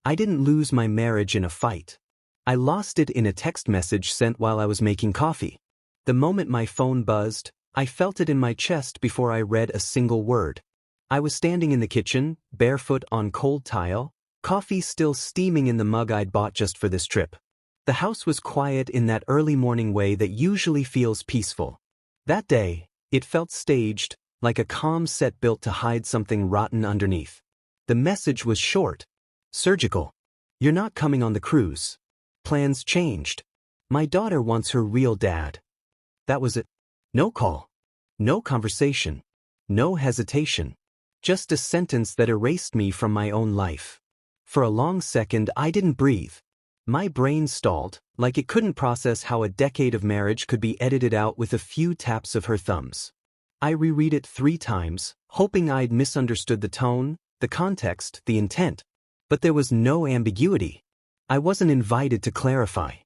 I didn't lose my marriage in a fight. I lost it in a text message sent while I was making coffee. The moment my phone buzzed, I felt it in my chest before I read a single word. I was standing in the kitchen, barefoot on cold tile, coffee still steaming in the mug I'd bought just for this trip. The house was quiet in that early morning way that usually feels peaceful. That day, it felt staged, like a calm set built to hide something rotten underneath. The message was short. Surgical. You're not coming on the cruise. Plans changed. My daughter wants her real dad. That was it. No call. No conversation. No hesitation. Just a sentence that erased me from my own life. For a long second, I didn't breathe. My brain stalled, like it couldn't process how a decade of marriage could be edited out with a few taps of her thumbs. I reread it 3 times, hoping I'd misunderstood the tone, the context, the intent. But there was no ambiguity. I wasn't invited to clarify.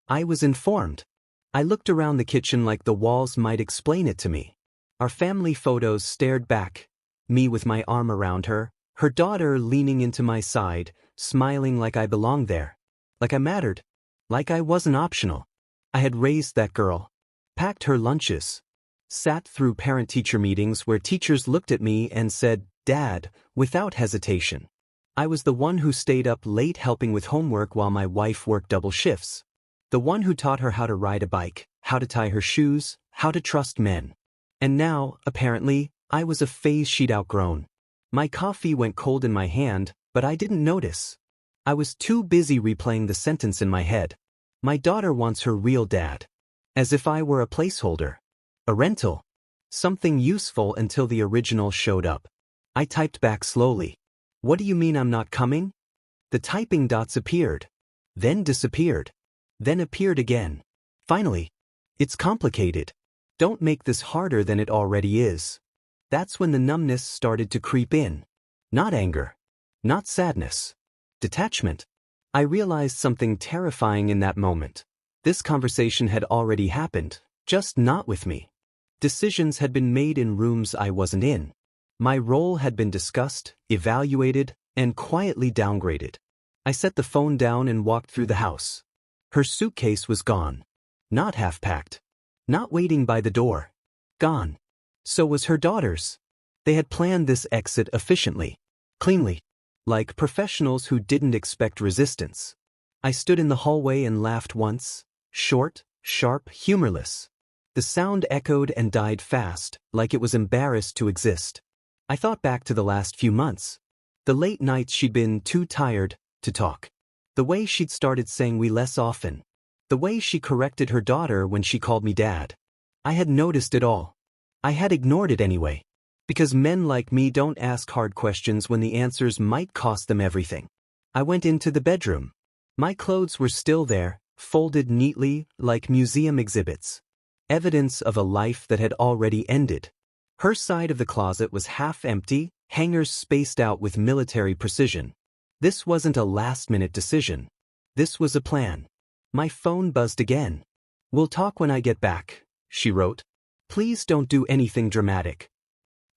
I was informed. I looked around the kitchen like the walls might explain it to me. Our family photos stared back, me with my arm around her, her daughter leaning into my side, smiling like I belonged there. Like I mattered. Like I wasn't optional. I had raised that girl. Packed her lunches. Sat through parent-teacher meetings where teachers looked at me and said, "Dad," without hesitation. I was the one who stayed up late helping with homework while my wife worked double shifts. The one who taught her how to ride a bike, how to tie her shoes, how to trust men. And now, apparently, I was a phase she'd outgrown. My coffee went cold in my hand, but I didn't notice. I was too busy replaying the sentence in my head. My daughter wants her real dad. As if I were a placeholder. A rental. Something useful until the original showed up. I typed back slowly. What do you mean I'm not coming? The typing dots appeared. Then disappeared. Then appeared again. Finally. It's complicated. Don't make this harder than it already is. That's when the numbness started to creep in. Not anger. Not sadness. Detachment. I realized something terrifying in that moment. This conversation had already happened, just not with me. Decisions had been made in rooms I wasn't in. My role had been discussed, evaluated, and quietly downgraded. I set the phone down and walked through the house. Her suitcase was gone. Not half-packed. Not waiting by the door. Gone. So was her daughter's. They had planned this exit efficiently. Cleanly. Like professionals who didn't expect resistance. I stood in the hallway and laughed once. Short, sharp, humorless. The sound echoed and died fast, like it was embarrassed to exist. I thought back to the last few months. The late nights she'd been too tired to talk. The way she'd started saying we less often. The way she corrected her daughter when she called me dad. I had noticed it all. I had ignored it anyway. Because men like me don't ask hard questions when the answers might cost them everything. I went into the bedroom. My clothes were still there, folded neatly, like museum exhibits. Evidence of a life that had already ended. Her side of the closet was half empty, hangers spaced out with military precision. This wasn't a last-minute decision. This was a plan. My phone buzzed again. "We'll talk when I get back," she wrote. "Please don't do anything dramatic."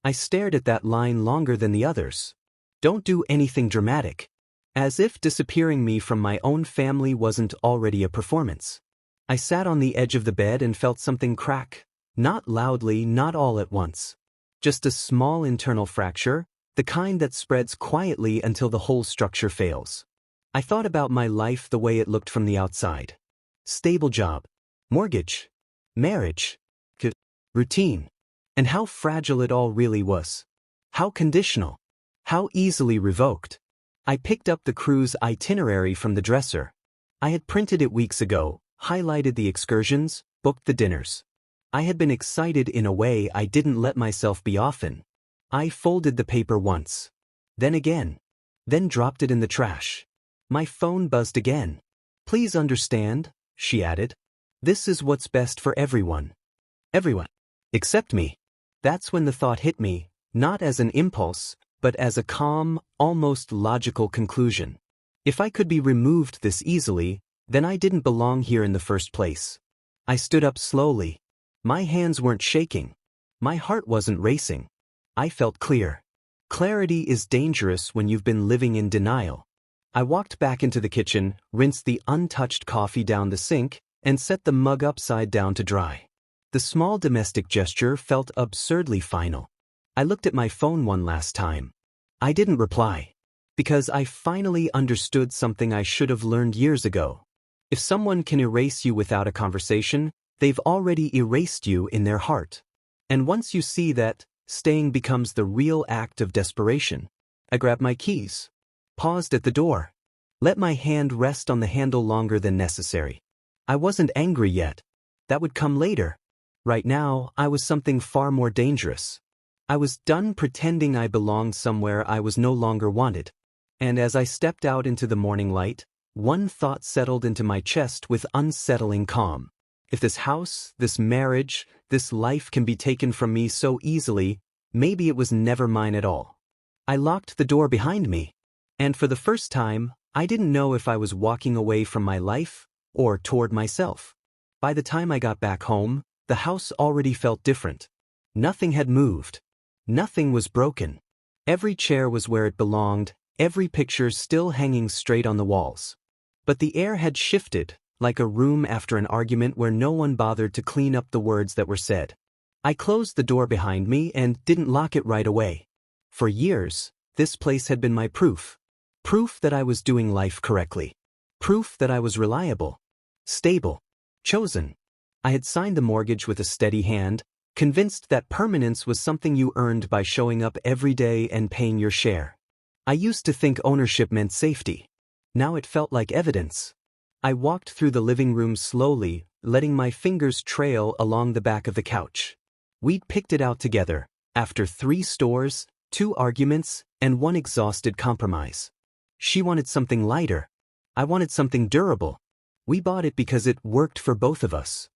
I stared at that line longer than the others. Don't do anything dramatic. As if disappearing me from my own family wasn't already a performance. I sat on the edge of the bed and felt something crack. Not loudly, not all at once. Just a small internal fracture, the kind that spreads quietly until the whole structure fails. I thought about my life the way it looked from the outside. Stable job. Mortgage. Marriage. Routine. And how fragile it all really was. How conditional. How easily revoked. I picked up the cruise itinerary from the dresser. I had printed it weeks ago, highlighted the excursions, booked the dinners. I had been excited in a way I didn't let myself be often. I folded the paper once. Then again. Then dropped it in the trash. My phone buzzed again. "Please understand," she added. "This is what's best for everyone. Everyone. Except me." That's when the thought hit me, not as an impulse, but as a calm, almost logical conclusion. If I could be removed this easily, then I didn't belong here in the first place. I stood up slowly. My hands weren't shaking. My heart wasn't racing. I felt clear. Clarity is dangerous when you've been living in denial. I walked back into the kitchen, rinsed the untouched coffee down the sink, and set the mug upside down to dry. The small domestic gesture felt absurdly final. I looked at my phone one last time. I didn't reply. Because I finally understood something I should have learned years ago. If someone can erase you without a conversation, they've already erased you in their heart. And once you see that, staying becomes the real act of desperation. I grabbed my keys. Paused at the door. Let my hand rest on the handle longer than necessary. I wasn't angry yet. That would come later. Right now, I was something far more dangerous. I was done pretending I belonged somewhere I was no longer wanted. And as I stepped out into the morning light, one thought settled into my chest with unsettling calm. If this house, this marriage, this life can be taken from me so easily, maybe it was never mine at all. I locked the door behind me. And for the first time, I didn't know if I was walking away from my life or toward myself. By the time I got back home, the house already felt different. Nothing had moved. Nothing was broken. Every chair was where it belonged, every picture still hanging straight on the walls. But the air had shifted, like a room after an argument where no one bothered to clean up the words that were said. I closed the door behind me and didn't lock it right away. For years, this place had been my proof. Proof that I was doing life correctly. Proof that I was reliable, stable, chosen. I had signed the mortgage with a steady hand, convinced that permanence was something you earned by showing up every day and paying your share. I used to think ownership meant safety. Now it felt like evidence. I walked through the living room slowly, letting my fingers trail along the back of the couch. We'd picked it out together, after 3 stores, 2 arguments, and 1 exhausted compromise. She wanted something lighter. I wanted something durable. We bought it because it worked for both of us.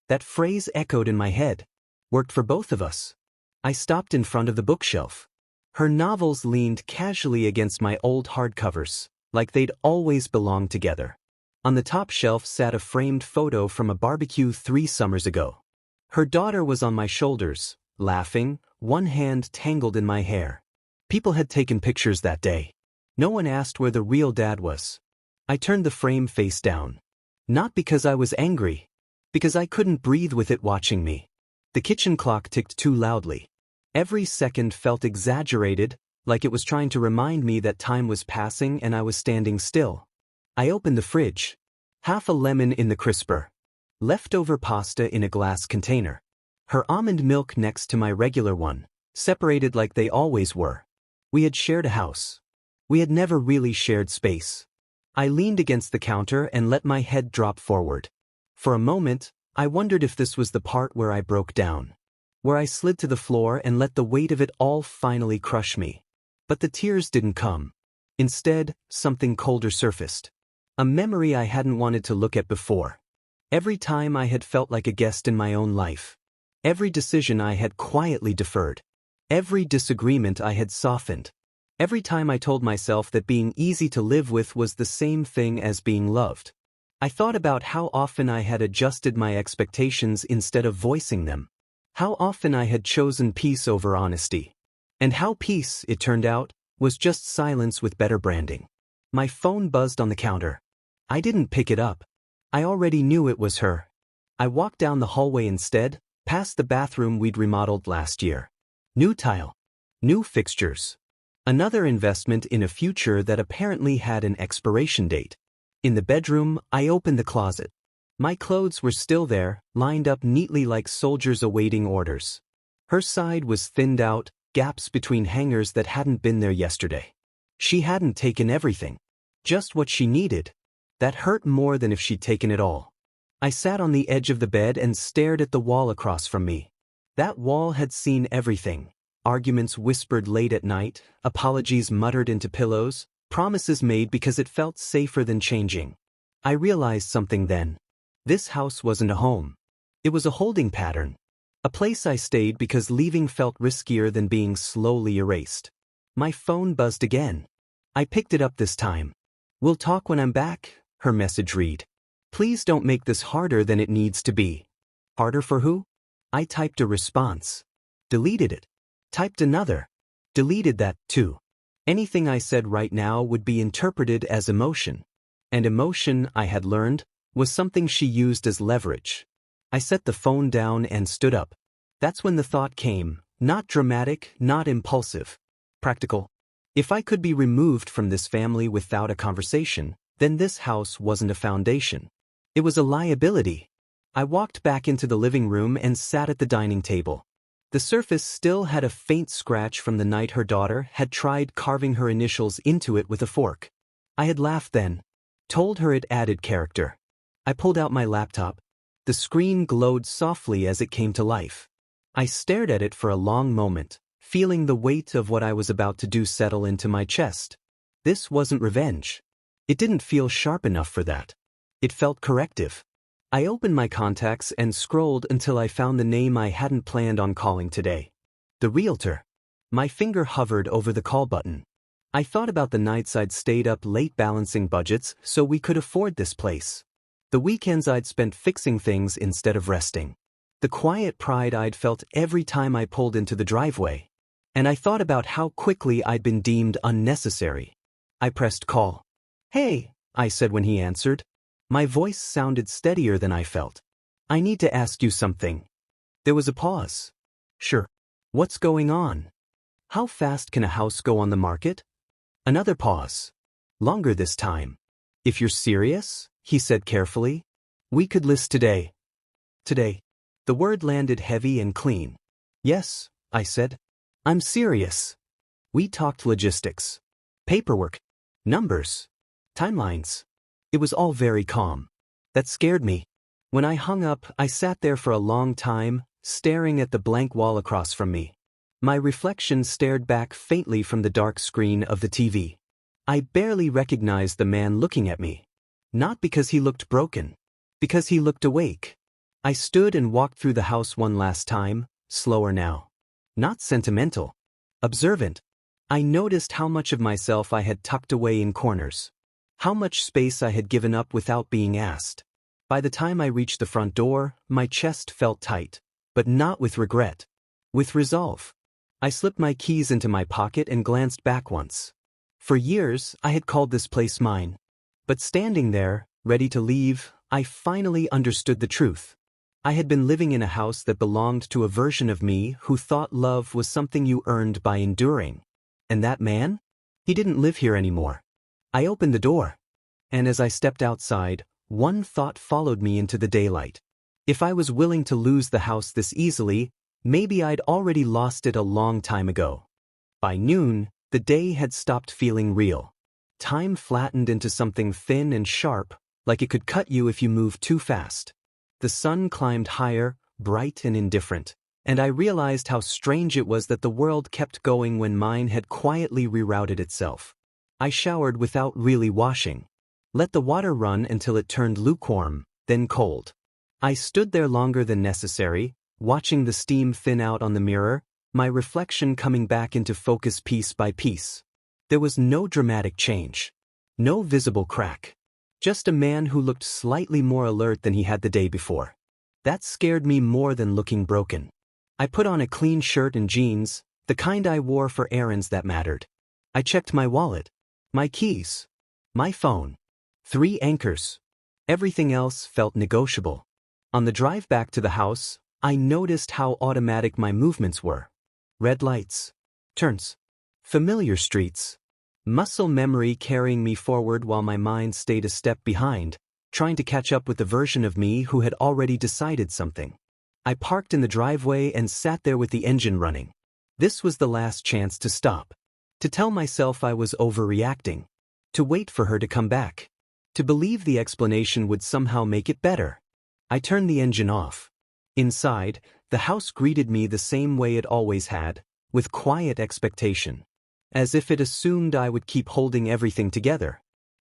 That phrase echoed in my head. Worked for both of us. I stopped in front of the bookshelf. Her novels leaned casually against my old hardcovers, like they'd always belonged together. On the top shelf sat a framed photo from a barbecue 3 summers ago. Her daughter was on my shoulders, laughing, one hand tangled in my hair. People had taken pictures that day. No one asked where the real dad was. I turned the frame face down. Not because I was angry. Because I couldn't breathe with it watching me. The kitchen clock ticked too loudly. Every second felt exaggerated, like it was trying to remind me that time was passing and I was standing still. I opened the fridge. Half a lemon in the crisper. Leftover pasta in a glass container. Her almond milk next to my regular one, separated like they always were. We had shared a house. We had never really shared space. I leaned against the counter and let my head drop forward. For a moment, I wondered if this was the part where I broke down. Where I slid to the floor and let the weight of it all finally crush me. But the tears didn't come. Instead, something colder surfaced. A memory I hadn't wanted to look at before. Every time I had felt like a guest in my own life. Every decision I had quietly deferred. Every disagreement I had softened. Every time I told myself that being easy to live with was the same thing as being loved. I thought about how often I had adjusted my expectations instead of voicing them. How often I had chosen peace over honesty. And how peace, it turned out, was just silence with better branding. My phone buzzed on the counter. I didn't pick it up. I already knew it was her. I walked down the hallway instead, past the bathroom we'd remodeled last year. New tile. New fixtures. Another investment in a future that apparently had an expiration date. In the bedroom, I opened the closet. My clothes were still there, lined up neatly like soldiers awaiting orders. Her side was thinned out, gaps between hangers that hadn't been there yesterday. She hadn't taken everything. Just what she needed. That hurt more than if she'd taken it all. I sat on the edge of the bed and stared at the wall across from me. That wall had seen everything. Arguments whispered late at night, apologies muttered into pillows, promises made because it felt safer than changing. I realized something then. This house wasn't a home. It was a holding pattern. A place I stayed because leaving felt riskier than being slowly erased. My phone buzzed again. I picked it up this time. "We'll talk when I'm back," her message read. "Please don't make this harder than it needs to be." Harder for who? I typed a response. Deleted it. Typed another. Deleted that, too. Anything I said right now would be interpreted as emotion. And emotion, I had learned, was something she used as leverage. I set the phone down and stood up. That's when the thought came, not dramatic, not impulsive. Practical. If I could be removed from this family without a conversation, then this house wasn't a foundation. It was a liability. I walked back into the living room and sat at the dining table. The surface still had a faint scratch from the night her daughter had tried carving her initials into it with a fork. I had laughed then, told her it added character. I pulled out my laptop. The screen glowed softly as it came to life. I stared at it for a long moment, feeling the weight of what I was about to do settle into my chest. This wasn't revenge. It didn't feel sharp enough for that. It felt corrective. I opened my contacts and scrolled until I found the name I hadn't planned on calling today. The realtor. My finger hovered over the call button. I thought about the nights I'd stayed up late balancing budgets so we could afford this place. The weekends I'd spent fixing things instead of resting. The quiet pride I'd felt every time I pulled into the driveway. And I thought about how quickly I'd been deemed unnecessary. I pressed call. "Hey," I said when he answered. My voice sounded steadier than I felt. "I need to ask you something." There was a pause. "Sure. What's going on? How fast can a house go on the market?" Another pause. Longer this time. "If you're serious," he said carefully, "we could list today." Today. The word landed heavy and clean. "Yes," I said. "I'm serious." We talked logistics. Paperwork. Numbers. Timelines. It was all very calm. That scared me. When I hung up, I sat there for a long time, staring at the blank wall across from me. My reflection stared back faintly from the dark screen of the TV. I barely recognized the man looking at me. Not because he looked broken. Because he looked awake. I stood and walked through the house one last time, slower now. Not sentimental. Observant. I noticed how much of myself I had tucked away in corners. How much space I had given up without being asked. By the time I reached the front door, my chest felt tight. But not with regret. With resolve. I slipped my keys into my pocket and glanced back once. For years, I had called this place mine. But standing there, ready to leave, I finally understood the truth. I had been living in a house that belonged to a version of me who thought love was something you earned by enduring. And that man? He didn't live here anymore. I opened the door. And as I stepped outside, one thought followed me into the daylight. If I was willing to lose the house this easily, maybe I'd already lost it a long time ago. By noon, the day had stopped feeling real. Time flattened into something thin and sharp, like it could cut you if you moved too fast. The sun climbed higher, bright and indifferent, and I realized how strange it was that the world kept going when mine had quietly rerouted itself. I showered without really washing. Let the water run until it turned lukewarm, then cold. I stood there longer than necessary, watching the steam thin out on the mirror, my reflection coming back into focus piece by piece. There was no dramatic change. No visible crack. Just a man who looked slightly more alert than he had the day before. That scared me more than looking broken. I put on a clean shirt and jeans, the kind I wore for errands that mattered. I checked my wallet, my keys, my phone. 3 anchors. Everything else felt negotiable. On the drive back to the house, I noticed how automatic my movements were. Red lights. Turns. Familiar streets. Muscle memory carrying me forward while my mind stayed a step behind, trying to catch up with the version of me who had already decided something. I parked in the driveway and sat there with the engine running. This was the last chance to stop. To tell myself I was overreacting. To wait for her to come back. To believe the explanation would somehow make it better. I turned the engine off. Inside, the house greeted me the same way it always had, with quiet expectation. As if it assumed I would keep holding everything together.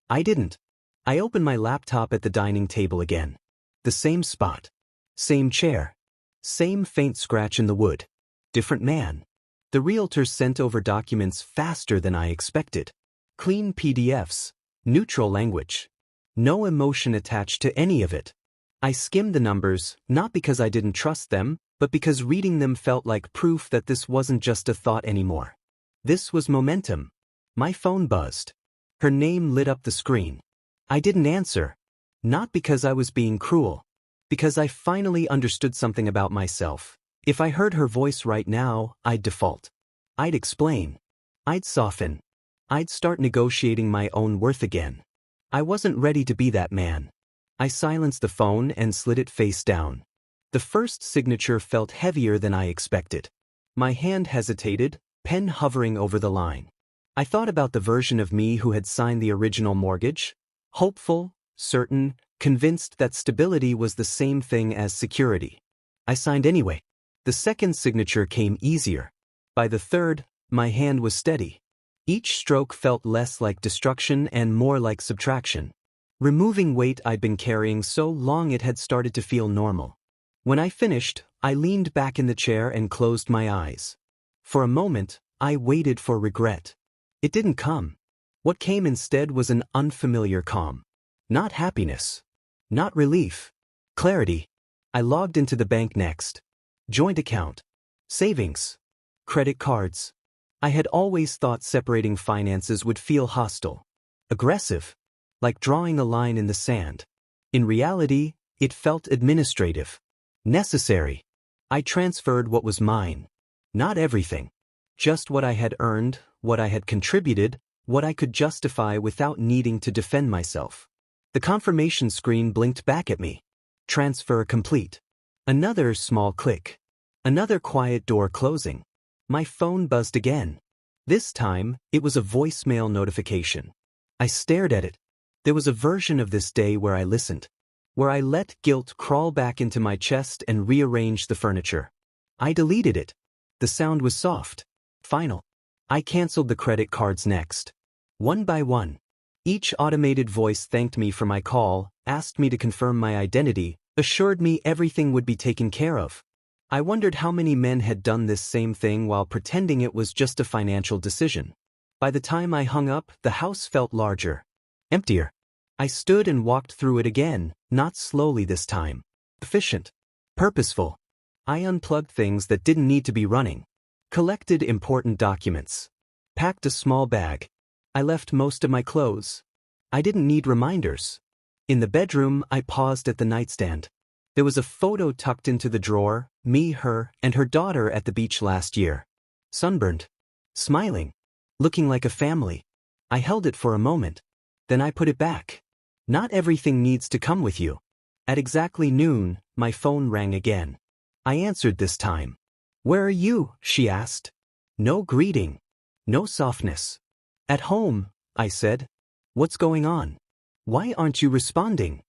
I didn't. I opened my laptop at the dining table again. The same spot. Same chair. Same faint scratch in the wood. Different man. The realtor sent over documents faster than I expected. Clean PDFs. Neutral language. No emotion attached to any of it. I skimmed the numbers, not because I didn't trust them, but because reading them felt like proof that this wasn't just a thought anymore. This was momentum. My phone buzzed. Her name lit up the screen. I didn't answer. Not because I was being cruel. Because I finally understood something about myself. If I heard her voice right now, I'd default. I'd explain. I'd soften. I'd start negotiating my own worth again. I wasn't ready to be that man. I silenced the phone and slid it face down. The first signature felt heavier than I expected. My hand hesitated, pen hovering over the line. I thought about the version of me who had signed the original mortgage. Hopeful, certain, convinced that stability was the same thing as security. I signed anyway. The second signature came easier. By the third, my hand was steady. Each stroke felt less like destruction and more like subtraction. Removing weight I'd been carrying so long it had started to feel normal. When I finished, I leaned back in the chair and closed my eyes. For a moment, I waited for regret. It didn't come. What came instead was an unfamiliar calm. Not happiness. Not relief. Clarity. I logged into the bank next. Joint account. Savings. Credit cards. I had always thought separating finances would feel hostile. Aggressive. Like drawing a line in the sand. In reality, it felt administrative. Necessary. I transferred what was mine. Not everything. Just what I had earned, what I had contributed, what I could justify without needing to defend myself. The confirmation screen blinked back at me. Transfer complete. Another small click. Another quiet door closing. My phone buzzed again. This time, it was a voicemail notification. I stared at it. There was a version of this day where I listened. Where I let guilt crawl back into my chest and rearrange the furniture. I deleted it. The sound was soft. Final. I canceled the credit cards next. One by one. Each automated voice thanked me for my call, asked me to confirm my identity, assured me everything would be taken care of. I wondered how many men had done this same thing while pretending it was just a financial decision. By the time I hung up, the house felt larger. Emptier. I stood and walked through it again, not slowly this time. Efficient. Purposeful. I unplugged things that didn't need to be running. Collected important documents. Packed a small bag. I left most of my clothes. I didn't need reminders. In the bedroom, I paused at the nightstand. There was a photo tucked into the drawer, me, her, and her daughter at the beach last year. Sunburned. Smiling. Looking like a family. I held it for a moment. Then I put it back. Not everything needs to come with you. At exactly noon, my phone rang again. I answered this time. "Where are you?" she asked. No greeting. No softness. "At home," I said. "What's going on? Why aren't you responding?"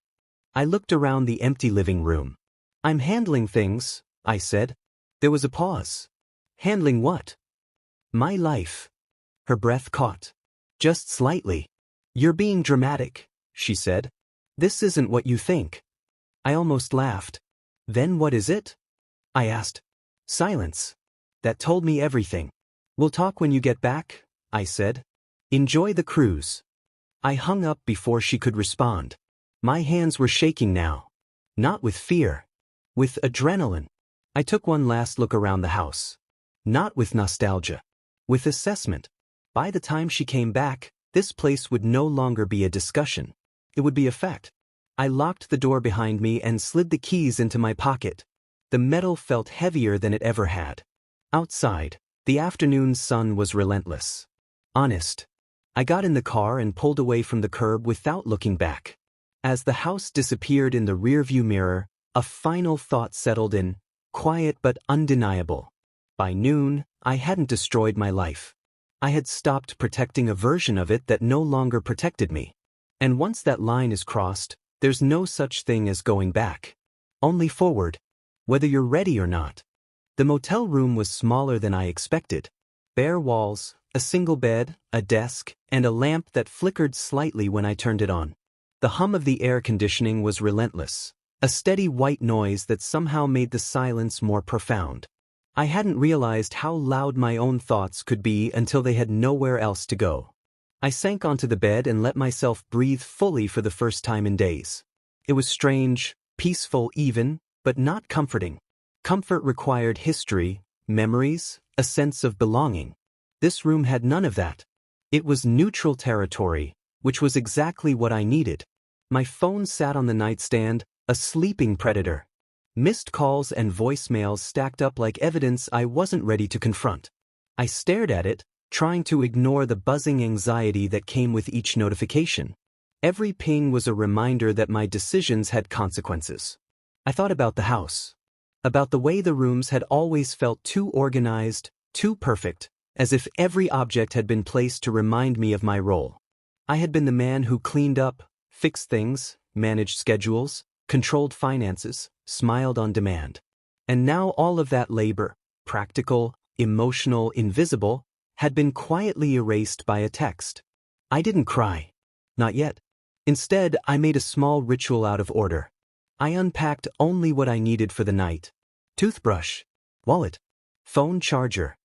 I looked around the empty living room. "I'm handling things," I said. There was a pause. "Handling what?" "My life." Her breath caught. "Just slightly." "You're being dramatic," she said. "This isn't what you think." I almost laughed. "Then what is it?" I asked. Silence. That told me everything. "We'll talk when you get back," I said. "Enjoy the cruise." I hung up before she could respond. My hands were shaking now. Not with fear. With adrenaline. I took one last look around the house. Not with nostalgia. With assessment. By the time she came back, this place would no longer be a discussion. It would be a fact. I locked the door behind me and slid the keys into my pocket. The metal felt heavier than it ever had. Outside, the afternoon sun was relentless. Honest. I got in the car and pulled away from the curb without looking back. As the house disappeared in the rearview mirror, a final thought settled in, quiet but undeniable. By noon, I hadn't destroyed my life. I had stopped protecting a version of it that no longer protected me. And once that line is crossed, there's no such thing as going back. Only forward. Whether you're ready or not. The motel room was smaller than I expected. Bare walls, a single bed, a desk, and a lamp that flickered slightly when I turned it on. The hum of the air conditioning was relentless, a steady white noise that somehow made the silence more profound. I hadn't realized how loud my own thoughts could be until they had nowhere else to go. I sank onto the bed and let myself breathe fully for the first time in days. It was strange, peaceful even, but not comforting. Comfort required history, memories, a sense of belonging. This room had none of that. It was neutral territory, which was exactly what I needed. My phone sat on the nightstand, a sleeping predator. Missed calls and voicemails stacked up like evidence I wasn't ready to confront. I stared at it, trying to ignore the buzzing anxiety that came with each notification. Every ping was a reminder that my decisions had consequences. I thought about the house. About the way the rooms had always felt too organized, too perfect, as if every object had been placed to remind me of my role. I had been the man who cleaned up, fixed things, managed schedules, controlled finances, smiled on demand. And now all of that labor, practical, emotional, invisible, had been quietly erased by a text. I didn't cry. Not yet. Instead, I made a small ritual out of order. I unpacked only what I needed for the night. Toothbrush, wallet, phone charger,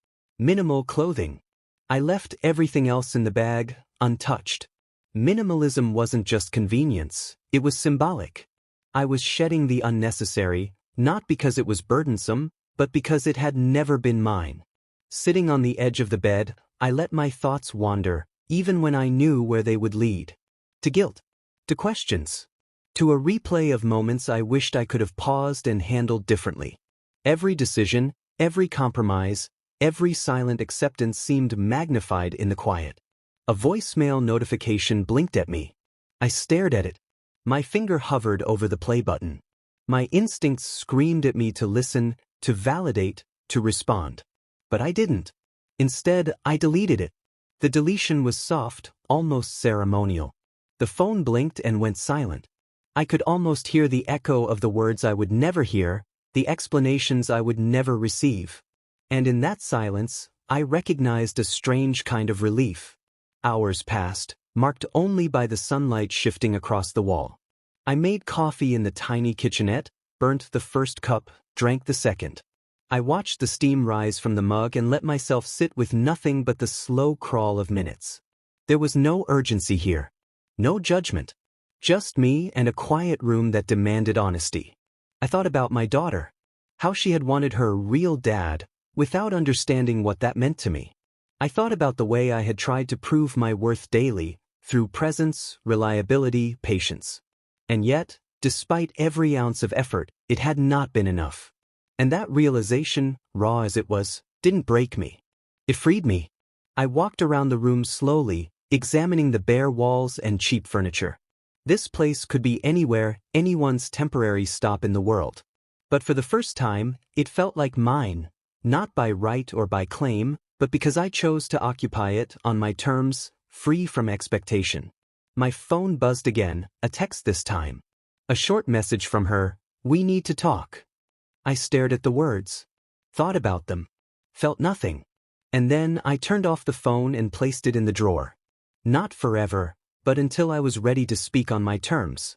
minimal clothing. I left everything else in the bag, untouched. Minimalism wasn't just convenience, it was symbolic. I was shedding the unnecessary, not because it was burdensome, but because it had never been mine. Sitting on the edge of the bed, I let my thoughts wander, even when I knew where they would lead. To guilt. To questions. To a replay of moments I wished I could have paused and handled differently. Every decision, every compromise, every silent acceptance seemed magnified in the quiet. A voicemail notification blinked at me. I stared at it. My finger hovered over the play button. My instincts screamed at me to listen, to validate, to respond. But I didn't. Instead, I deleted it. The deletion was soft, almost ceremonial. The phone blinked and went silent. I could almost hear the echo of the words I would never hear, the explanations I would never receive. And in that silence, I recognized a strange kind of relief. Hours passed, marked only by the sunlight shifting across the wall. I made coffee in the tiny kitchenette, burnt the first cup, drank the second. I watched the steam rise from the mug and let myself sit with nothing but the slow crawl of minutes. There was no urgency here. No judgment. Just me and a quiet room that demanded honesty. I thought about my daughter. How she had wanted her real dad, without understanding what that meant to me. I thought about the way I had tried to prove my worth daily, through presence, reliability, patience. And yet, despite every ounce of effort, it had not been enough. And that realization, raw as it was, didn't break me. It freed me. I walked around the room slowly, examining the bare walls and cheap furniture. This place could be anywhere, anyone's temporary stop in the world. But for the first time, it felt like mine, not by right or by claim, but because I chose to occupy it on my terms, free from expectation. My phone buzzed again, a text this time. A short message from her, "We need to talk." I stared at the words, thought about them, felt nothing. And then I turned off the phone and placed it in the drawer. Not forever, but until I was ready to speak on my terms.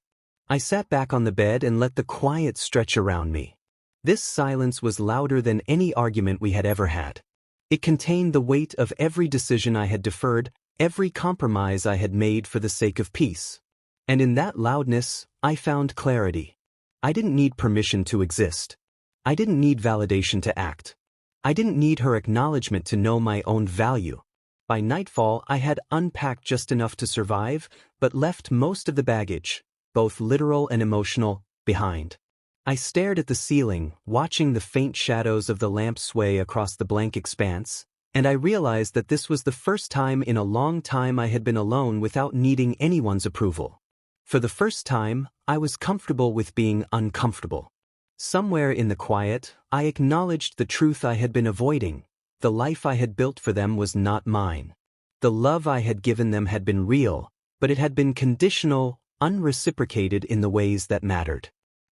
I sat back on the bed and let the quiet stretch around me. This silence was louder than any argument we had ever had. It contained the weight of every decision I had deferred, every compromise I had made for the sake of peace. And in that loudness, I found clarity. I didn't need permission to exist. I didn't need validation to act. I didn't need her acknowledgement to know my own value. By nightfall, I had unpacked just enough to survive, but left most of the baggage, both literal and emotional, behind. I stared at the ceiling, watching the faint shadows of the lamp sway across the blank expanse, and I realized that this was the first time in a long time I had been alone without needing anyone's approval. For the first time, I was comfortable with being uncomfortable. Somewhere in the quiet, I acknowledged the truth I had been avoiding. The life I had built for them was not mine. The love I had given them had been real, but it had been conditional, unreciprocated in the ways that mattered.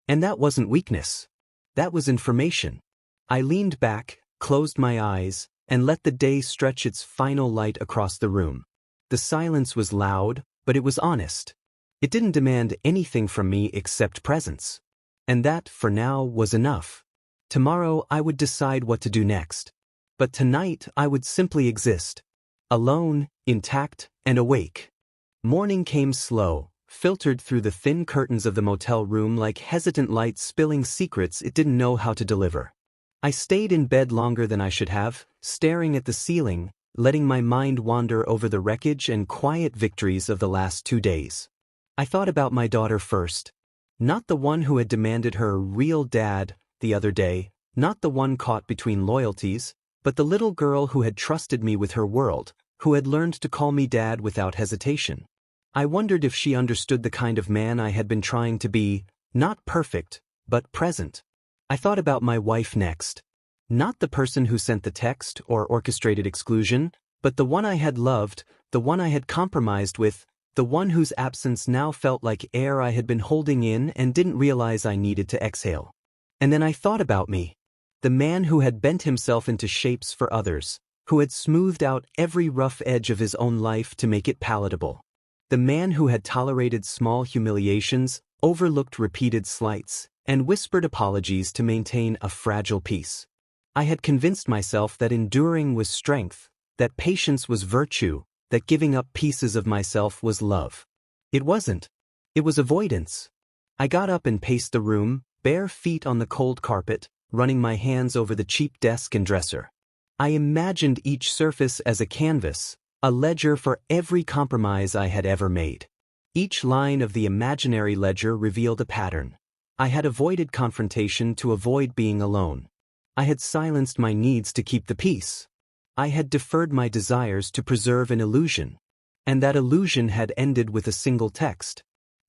And that wasn't weakness. That was information. I leaned back, closed my eyes, and let the day stretch its final light across the room. The silence was loud, but it was honest. It didn't demand anything from me except presence. And that, for now, was enough. Tomorrow I would decide what to do next. But tonight I would simply exist. Alone, intact, and awake. Morning came slow, filtered through the thin curtains of the motel room like hesitant light spilling secrets it didn't know how to deliver. I stayed in bed longer than I should have, staring at the ceiling, letting my mind wander over the wreckage and quiet victories of the last 2 days. I thought about my daughter first. Not the one who had demanded her real dad the other day, not the one caught between loyalties, but the little girl who had trusted me with her world, who had learned to call me dad without hesitation. I wondered if she understood the kind of man I had been trying to be, not perfect, but present. I thought about my wife next. Not the person who sent the text or orchestrated exclusion, but the one I had loved, the one I had compromised with, the one whose absence now felt like air I had been holding in and didn't realize I needed to exhale. And then I thought about me. The man who had bent himself into shapes for others, who had smoothed out every rough edge of his own life to make it palatable. The man who had tolerated small humiliations, overlooked repeated slights, and whispered apologies to maintain a fragile peace. I had convinced myself that enduring was strength, that patience was virtue, that giving up pieces of myself was love. It wasn't. It was avoidance. I got up and paced the room, bare feet on the cold carpet, running my hands over the cheap desk and dresser. I imagined each surface as a canvas, a ledger for every compromise I had ever made. Each line of the imaginary ledger revealed a pattern. I had avoided confrontation to avoid being alone. I had silenced my needs to keep the peace. I had deferred my desires to preserve an illusion. And that illusion had ended with a single text.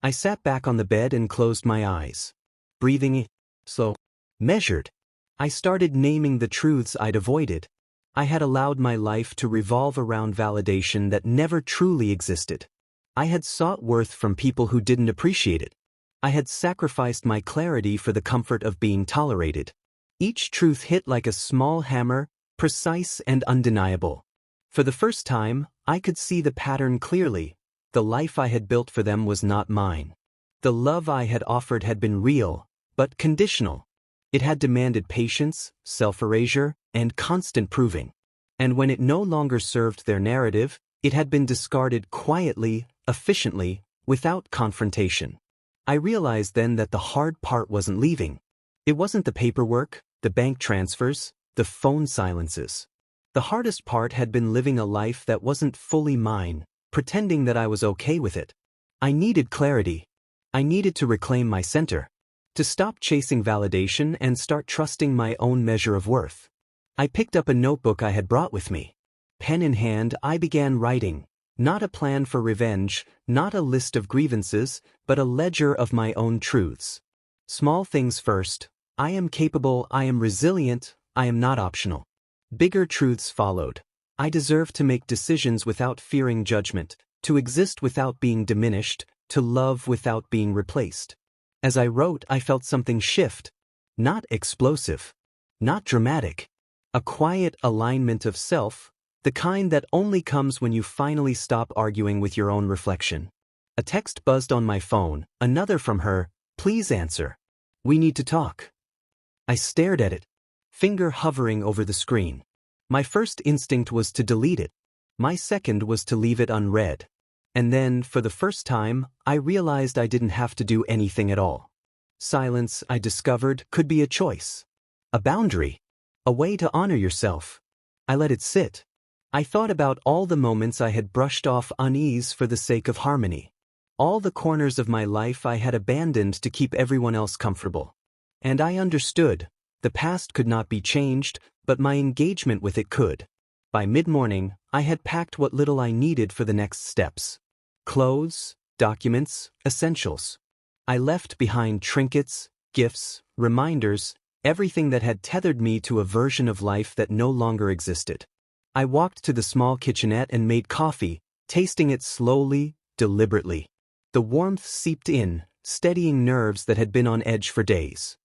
I sat back on the bed and closed my eyes. Breathing slow, measured. I started naming the truths I'd avoided. I had allowed my life to revolve around validation that never truly existed. I had sought worth from people who didn't appreciate it. I had sacrificed my clarity for the comfort of being tolerated. Each truth hit like a small hammer, precise and undeniable. For the first time, I could see the pattern clearly. The life I had built for them was not mine. The love I had offered had been real, but conditional. It had demanded patience, self-erasure, and constant proving. And when it no longer served their narrative, it had been discarded quietly, efficiently, without confrontation. I realized then that the hard part wasn't leaving. It wasn't the paperwork, the bank transfers, the phone silences. The hardest part had been living a life that wasn't fully mine, pretending that I was okay with it. I needed clarity. I needed to reclaim my center. To stop chasing validation and start trusting my own measure of worth. I picked up a notebook I had brought with me. Pen in hand, I began writing. Not a plan for revenge, not a list of grievances, but a ledger of my own truths. Small things first. I am capable, I am resilient, I am not optional. Bigger truths followed. I deserve to make decisions without fearing judgment, to exist without being diminished, to love without being replaced. As I wrote, I felt something shift. Not explosive. Not dramatic. A quiet alignment of self, the kind that only comes when you finally stop arguing with your own reflection. A text buzzed on my phone, another from her, "Please answer. We need to talk." I stared at it, finger hovering over the screen. My first instinct was to delete it. My second was to leave it unread. And then, for the first time, I realized I didn't have to do anything at all. Silence, I discovered, could be a choice. A boundary. A way to honor yourself. I let it sit. I thought about all the moments I had brushed off unease for the sake of harmony. All the corners of my life I had abandoned to keep everyone else comfortable. And I understood. The past could not be changed, but my engagement with it could. By mid-morning, I had packed what little I needed for the next steps. Clothes, documents, essentials. I left behind trinkets, gifts, reminders, everything that had tethered me to a version of life that no longer existed. I walked to the small kitchenette and made coffee, tasting it slowly, deliberately. The warmth seeped in, steadying nerves that had been on edge for days.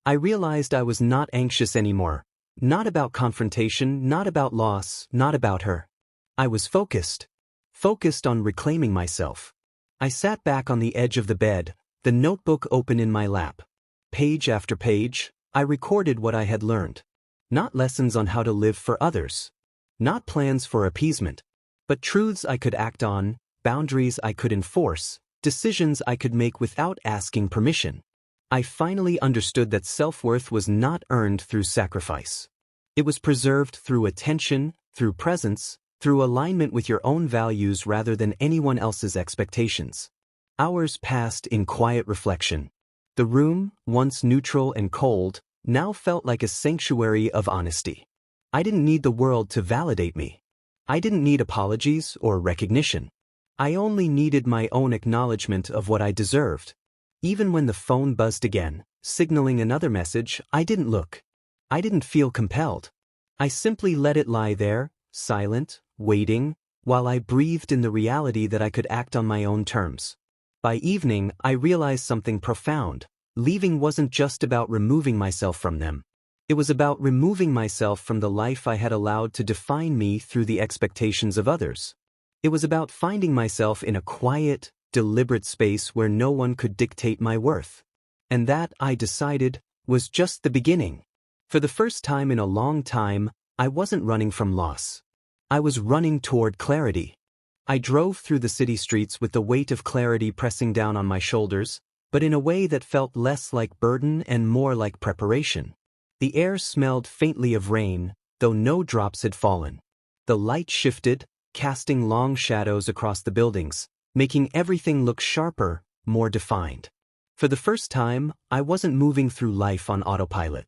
I realized I was not anxious anymore. Not about confrontation, not about loss, not about her. I was focused. Focused on reclaiming myself. I sat back on the edge of the bed, the notebook open in my lap. Page after page, I recorded what I had learned. Not lessons on how to live for others. Not plans for appeasement. But truths I could act on, boundaries I could enforce, decisions I could make without asking permission. I finally understood that self-worth was not earned through sacrifice. It was preserved through attention, through presence, through alignment with your own values rather than anyone else's expectations. Hours passed in quiet reflection. The room, once neutral and cold, now felt like a sanctuary of honesty. I didn't need the world to validate me. I didn't need apologies or recognition. I only needed my own acknowledgement of what I deserved. Even when the phone buzzed again, signaling another message, I didn't look. I didn't feel compelled. I simply let it lie there, silent, waiting, while I breathed in the reality that I could act on my own terms. By evening, I realized something profound. Leaving wasn't just about removing myself from them. It was about removing myself from the life I had allowed to define me through the expectations of others. It was about finding myself in a quiet, deliberate space where no one could dictate my worth. And that, I decided, was just the beginning. For the first time in a long time, I wasn't running from loss. I was running toward clarity. I drove through the city streets with the weight of clarity pressing down on my shoulders, but in a way that felt less like burden and more like preparation. The air smelled faintly of rain, though no drops had fallen. The light shifted, casting long shadows across the buildings, making everything look sharper, more defined. For the first time, I wasn't moving through life on autopilot.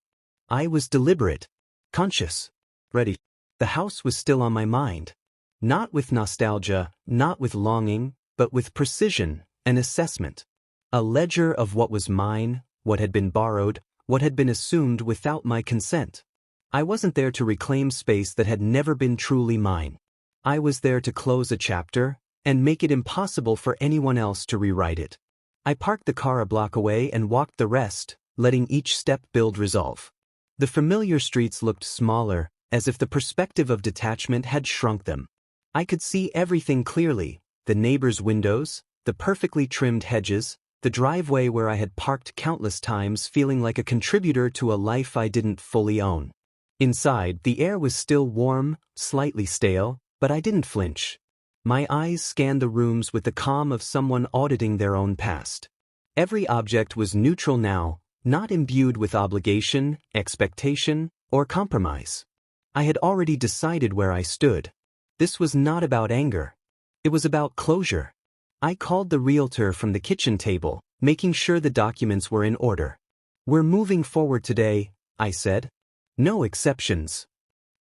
I was deliberate, conscious, ready. The house was still on my mind. Not with nostalgia, not with longing, but with precision and assessment. A ledger of what was mine, what had been borrowed, what had been assumed without my consent. I wasn't there to reclaim space that had never been truly mine. I was there to close a chapter and make it impossible for anyone else to rewrite it. I parked the car a block away and walked the rest, letting each step build resolve. The familiar streets looked smaller, as if the perspective of detachment had shrunk them. I could see everything clearly, the neighbors' windows, the perfectly trimmed hedges, the driveway where I had parked countless times feeling like a contributor to a life I didn't fully own. Inside, the air was still warm, slightly stale, but I didn't flinch. My eyes scanned the rooms with the calm of someone auditing their own past. Every object was neutral now, not imbued with obligation, expectation, or compromise. I had already decided where I stood. This was not about anger. It was about closure. I called the realtor from the kitchen table, making sure the documents were in order. "We're moving forward today," I said. "No exceptions."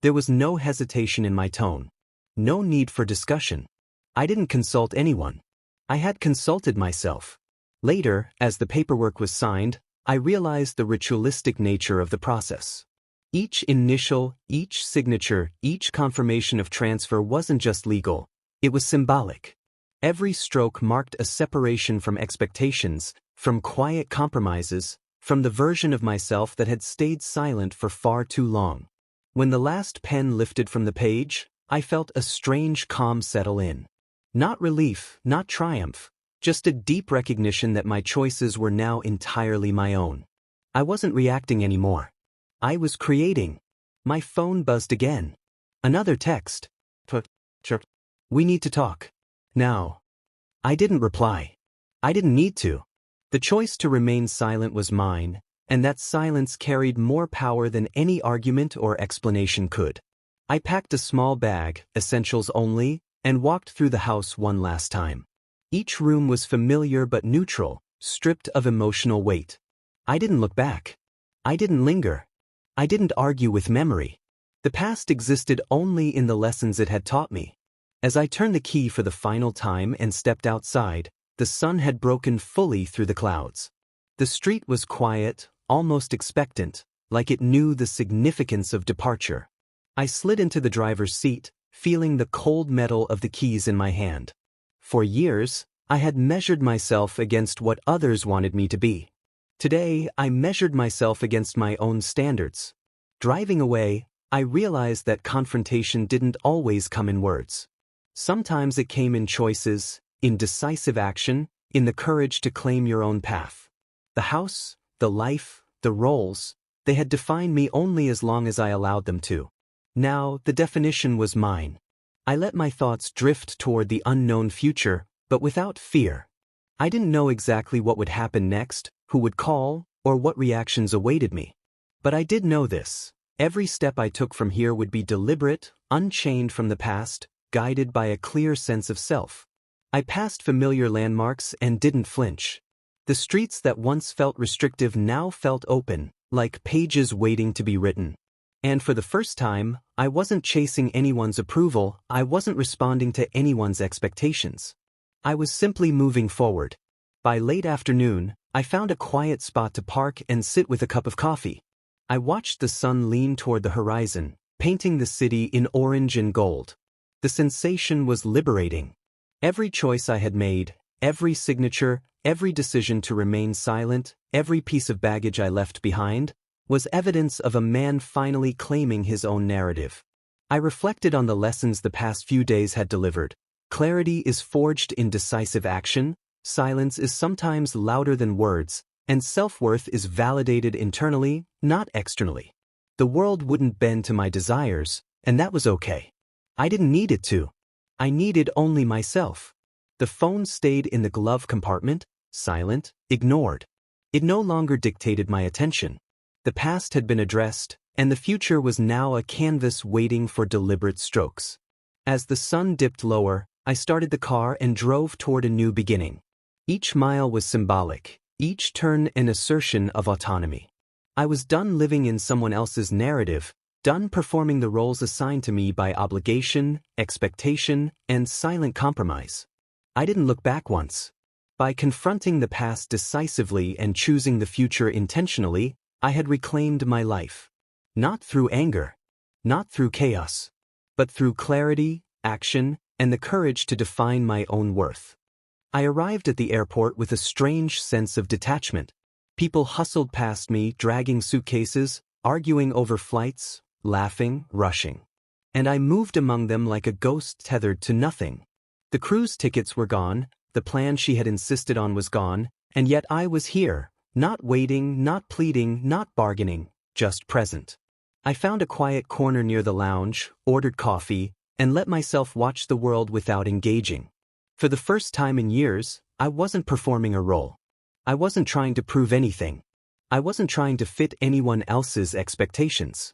There was no hesitation in my tone. No need for discussion. I didn't consult anyone. I had consulted myself. Later, as the paperwork was signed, I realized the ritualistic nature of the process. Each initial, each signature, each confirmation of transfer wasn't just legal, it was symbolic. Every stroke marked a separation from expectations, from quiet compromises, from the version of myself that had stayed silent for far too long. When the last pen lifted from the page, I felt a strange calm settle in. Not relief, not triumph, just a deep recognition that my choices were now entirely my own. I wasn't reacting anymore. I was creating. My phone buzzed again. Another text. "We need to talk. Now." I didn't reply. I didn't need to. The choice to remain silent was mine, and that silence carried more power than any argument or explanation could. I packed a small bag, essentials only, and walked through the house one last time. Each room was familiar but neutral, stripped of emotional weight. I didn't look back. I didn't linger. I didn't argue with memory. The past existed only in the lessons it had taught me. As I turned the key for the final time and stepped outside, the sun had broken fully through the clouds. The street was quiet, almost expectant, like it knew the significance of departure. I slid into the driver's seat, feeling the cold metal of the keys in my hand. For years, I had measured myself against what others wanted me to be. Today, I measured myself against my own standards. Driving away, I realized that confrontation didn't always come in words. Sometimes it came in choices, in decisive action, in the courage to claim your own path. The house, the life, the roles, they had defined me only as long as I allowed them to. Now, the definition was mine. I let my thoughts drift toward the unknown future, but without fear. I didn't know exactly what would happen next, who would call, or what reactions awaited me. But I did know this. Every step I took from here would be deliberate, unchained from the past, guided by a clear sense of self. I passed familiar landmarks and didn't flinch. The streets that once felt restrictive now felt open, like pages waiting to be written. And for the first time, I wasn't chasing anyone's approval, I wasn't responding to anyone's expectations. I was simply moving forward. By late afternoon, I found a quiet spot to park and sit with a cup of coffee. I watched the sun lean toward the horizon, painting the city in orange and gold. The sensation was liberating. Every choice I had made, every signature, every decision to remain silent, every piece of baggage I left behind, was evidence of a man finally claiming his own narrative. I reflected on the lessons the past few days had delivered. Clarity is forged in decisive action, silence is sometimes louder than words, and self-worth is validated internally, not externally. The world wouldn't bend to my desires, and that was okay. I didn't need it to. I needed only myself. The phone stayed in the glove compartment, silent, ignored. It no longer dictated my attention. The past had been addressed, and the future was now a canvas waiting for deliberate strokes. As the sun dipped lower, I started the car and drove toward a new beginning. Each mile was symbolic, each turn an assertion of autonomy. I was done living in someone else's narrative, done performing the roles assigned to me by obligation, expectation, and silent compromise. I didn't look back once. By confronting the past decisively and choosing the future intentionally, I had reclaimed my life. Not through anger, not through chaos, but through clarity, action, and the courage to define my own worth. I arrived at the airport with a strange sense of detachment. People hustled past me, dragging suitcases, arguing over flights, laughing, rushing. And I moved among them like a ghost tethered to nothing. The cruise tickets were gone, the plan she had insisted on was gone, and yet I was here, not waiting, not pleading, not bargaining, just present. I found a quiet corner near the lounge, ordered coffee, and let myself watch the world without engaging. For the first time in years, I wasn't performing a role. I wasn't trying to prove anything. I wasn't trying to fit anyone else's expectations.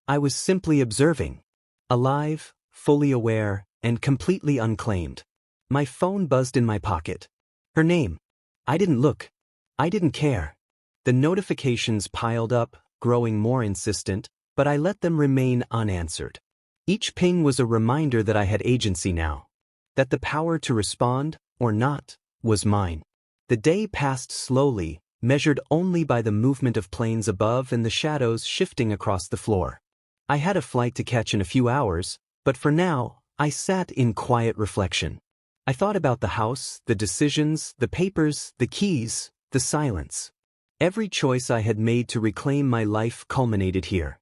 I was simply observing. Alive, fully aware, and completely unclaimed. My phone buzzed in my pocket. Her name. I didn't look. I didn't care. The notifications piled up, growing more insistent, but I let them remain unanswered. Each ping was a reminder that I had agency now. That the power to respond, or not, was mine. The day passed slowly, measured only by the movement of planes above and the shadows shifting across the floor. I had a flight to catch in a few hours, but for now, I sat in quiet reflection. I thought about the house, the decisions, the papers, the keys, the silence. Every choice I had made to reclaim my life culminated here.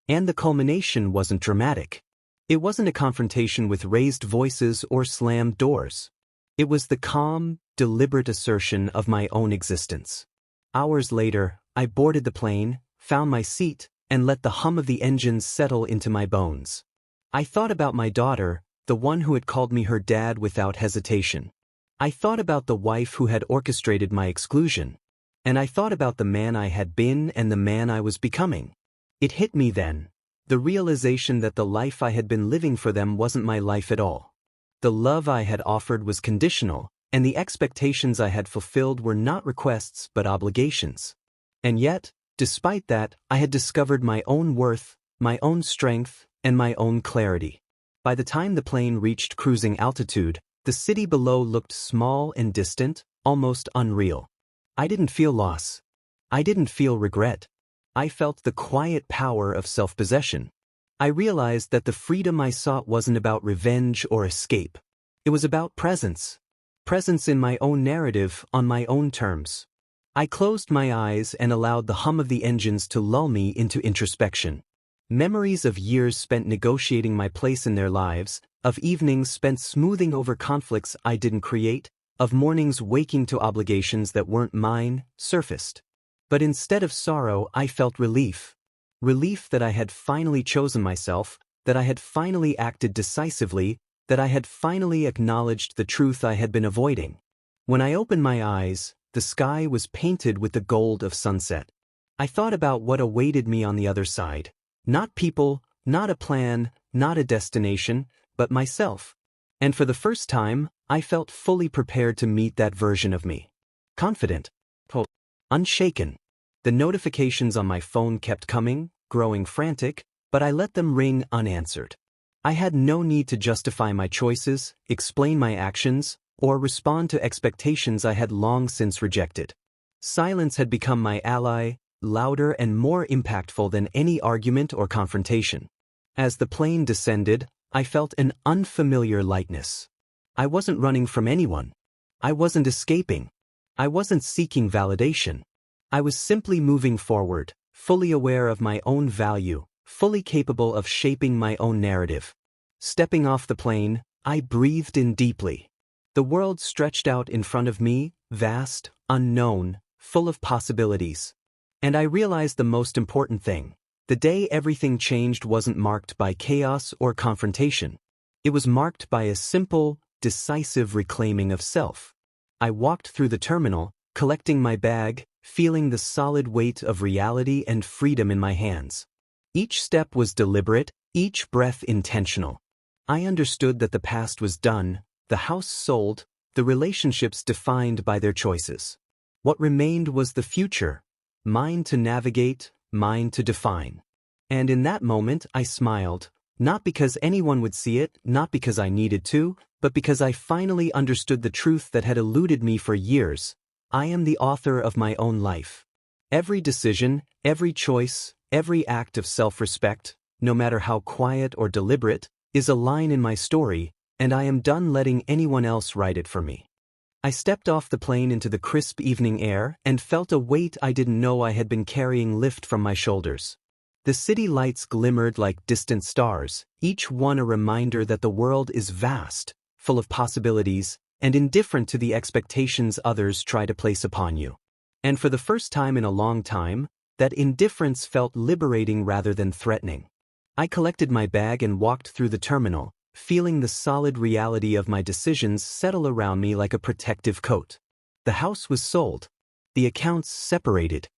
And the culmination wasn't dramatic. It wasn't a confrontation with raised voices or slammed doors. It was the calm, deliberate assertion of my own existence. Hours later, I boarded the plane, found my seat, and let the hum of the engines settle into my bones. I thought about my daughter, the one who had called me her dad without hesitation. I thought about the wife who had orchestrated my exclusion. And I thought about the man I had been and the man I was becoming. It hit me then. The realization that the life I had been living for them wasn't my life at all. The love I had offered was conditional, and the expectations I had fulfilled were not requests but obligations. And yet, despite that, I had discovered my own worth, my own strength, and my own clarity. By the time the plane reached cruising altitude, the city below looked small and distant, almost unreal. I didn't feel loss. I didn't feel regret. I felt the quiet power of self-possession. I realized that the freedom I sought wasn't about revenge or escape. It was about presence. Presence in my own narrative, on my own terms. I closed my eyes and allowed the hum of the engines to lull me into introspection. Memories of years spent negotiating my place in their lives, of evenings spent smoothing over conflicts I didn't create, of mornings waking to obligations that weren't mine, surfaced. But instead of sorrow, I felt relief. Relief that I had finally chosen myself, that I had finally acted decisively, that I had finally acknowledged the truth I had been avoiding. When I opened my eyes, the sky was painted with the gold of sunset. I thought about what awaited me on the other side. Not people, not a plan, not a destination, but myself. And for the first time, I felt fully prepared to meet that version of me. Confident. Unshaken. The notifications on my phone kept coming, growing frantic, but I let them ring unanswered. I had no need to justify my choices, explain my actions, or respond to expectations I had long since rejected. Silence had become my ally, louder and more impactful than any argument or confrontation. As the plane descended, I felt an unfamiliar lightness. I wasn't running from anyone. I wasn't escaping. I wasn't seeking validation. I was simply moving forward, fully aware of my own value, fully capable of shaping my own narrative. Stepping off the plane, I breathed in deeply. The world stretched out in front of me, vast, unknown, full of possibilities. And I realized the most important thing. The day everything changed wasn't marked by chaos or confrontation. It was marked by a simple, decisive reclaiming of self. I walked through the terminal, collecting my bag, feeling the solid weight of reality and freedom in my hands. Each step was deliberate, each breath intentional. I understood that the past was done, the house sold, the relationships defined by their choices. What remained was the future, mine to navigate, mine to define. And in that moment I smiled, not because anyone would see it, not because I needed to, but because I finally understood the truth that had eluded me for years. I am the author of my own life. Every decision, every choice, every act of self-respect, no matter how quiet or deliberate, is a line in my story, and I am done letting anyone else write it for me. I stepped off the plane into the crisp evening air and felt a weight I didn't know I had been carrying lift from my shoulders. The city lights glimmered like distant stars, each one a reminder that the world is vast, full of possibilities, and indifferent to the expectations others try to place upon you. And for the first time in a long time, that indifference felt liberating rather than threatening. I collected my bag and walked through the terminal, feeling the solid reality of my decisions settle around me like a protective coat. The house was sold. The accounts separated.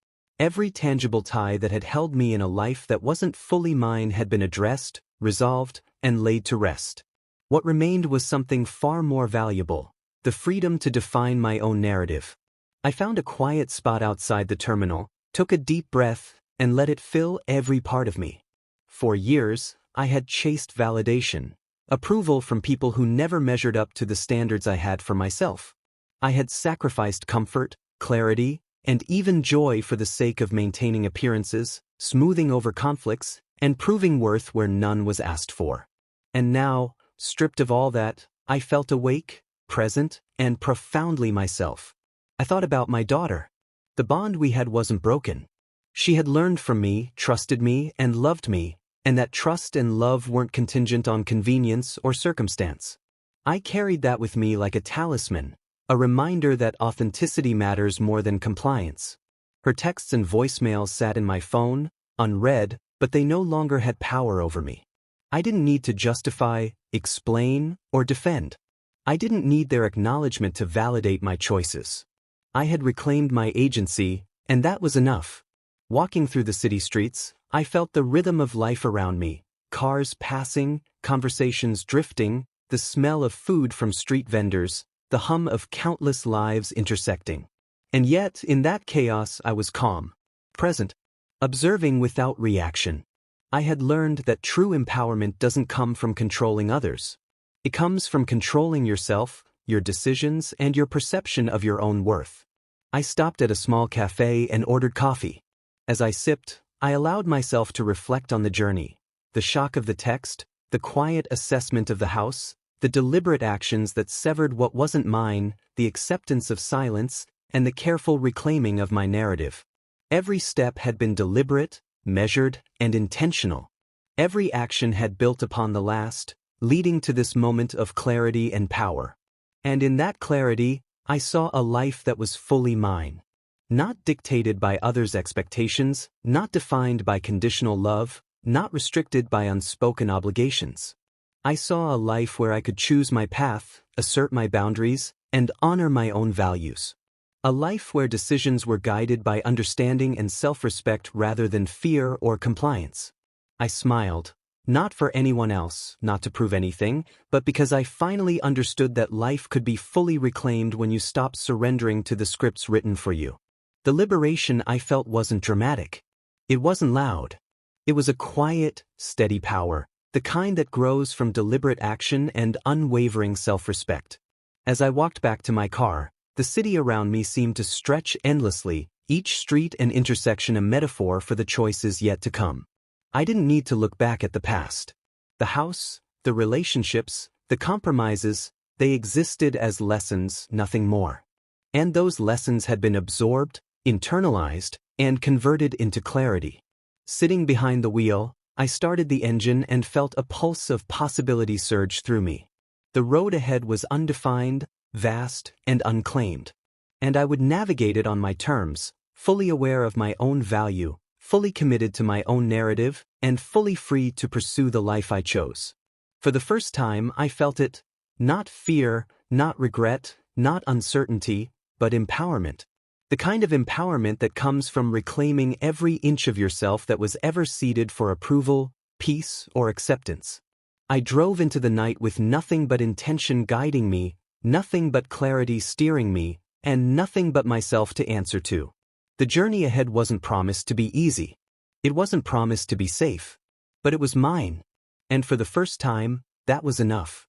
Every tangible tie that had held me in a life that wasn't fully mine had been addressed, resolved, and laid to rest. What remained was something far more valuable, the freedom to define my own narrative. I found a quiet spot outside the terminal, took a deep breath, and let it fill every part of me. For years, I had chased validation, approval from people who never measured up to the standards I had for myself. I had sacrificed comfort, clarity, and even joy for the sake of maintaining appearances, smoothing over conflicts, and proving worth where none was asked for. And now, stripped of all that, I felt awake, present, and profoundly myself. I thought about my daughter. The bond we had wasn't broken. She had learned from me, trusted me, and loved me, and that trust and love weren't contingent on convenience or circumstance. I carried that with me like a talisman, a reminder that authenticity matters more than compliance. Her texts and voicemails sat in my phone, unread, but they no longer had power over me. I didn't need to justify, explain, or defend. I didn't need their acknowledgement to validate my choices. I had reclaimed my agency, and that was enough. Walking through the city streets, I felt the rhythm of life around me, cars passing, conversations drifting, the smell of food from street vendors, the hum of countless lives intersecting. And yet, in that chaos, I was calm, present, observing without reaction. I had learned that true empowerment doesn't come from controlling others. It comes from controlling yourself, your decisions, and your perception of your own worth. I stopped at a small cafe and ordered coffee. As I sipped, I allowed myself to reflect on the journey, the shock of the text, the quiet assessment of the house, the deliberate actions that severed what wasn't mine, the acceptance of silence, and the careful reclaiming of my narrative. Every step had been deliberate, measured, and intentional. Every action had built upon the last, leading to this moment of clarity and power. And in that clarity, I saw a life that was fully mine. Not dictated by others' expectations, not defined by conditional love, not restricted by unspoken obligations. I saw a life where I could choose my path, assert my boundaries, and honor my own values. A life where decisions were guided by understanding and self-respect rather than fear or compliance. I smiled, Not for anyone else, not to prove anything, but because I finally understood that life could be fully reclaimed when you stop surrendering to the scripts written for you. The liberation I felt wasn't dramatic. It wasn't loud. It was a quiet, steady power, the kind that grows from deliberate action and unwavering self-respect. As I walked back to my car, the city around me seemed to stretch endlessly, each street and intersection a metaphor for the choices yet to come. I didn't need to look back at the past. The house, the relationships, the compromises, they existed as lessons, nothing more. And those lessons had been absorbed, internalized, and converted into clarity. Sitting behind the wheel, I started the engine and felt a pulse of possibility surge through me. The road ahead was undefined, vast, and unclaimed. And I would navigate it on my terms, fully aware of my own value, fully committed to my own narrative, and fully free to pursue the life I chose. For the first time, I felt it, not fear, not regret, not uncertainty, but empowerment. The kind of empowerment that comes from reclaiming every inch of yourself that was ever ceded for approval, peace, or acceptance. I drove into the night with nothing but intention guiding me, nothing but clarity steering me, and nothing but myself to answer to. The journey ahead wasn't promised to be easy. It wasn't promised to be safe. But it was mine. And for the first time, that was enough.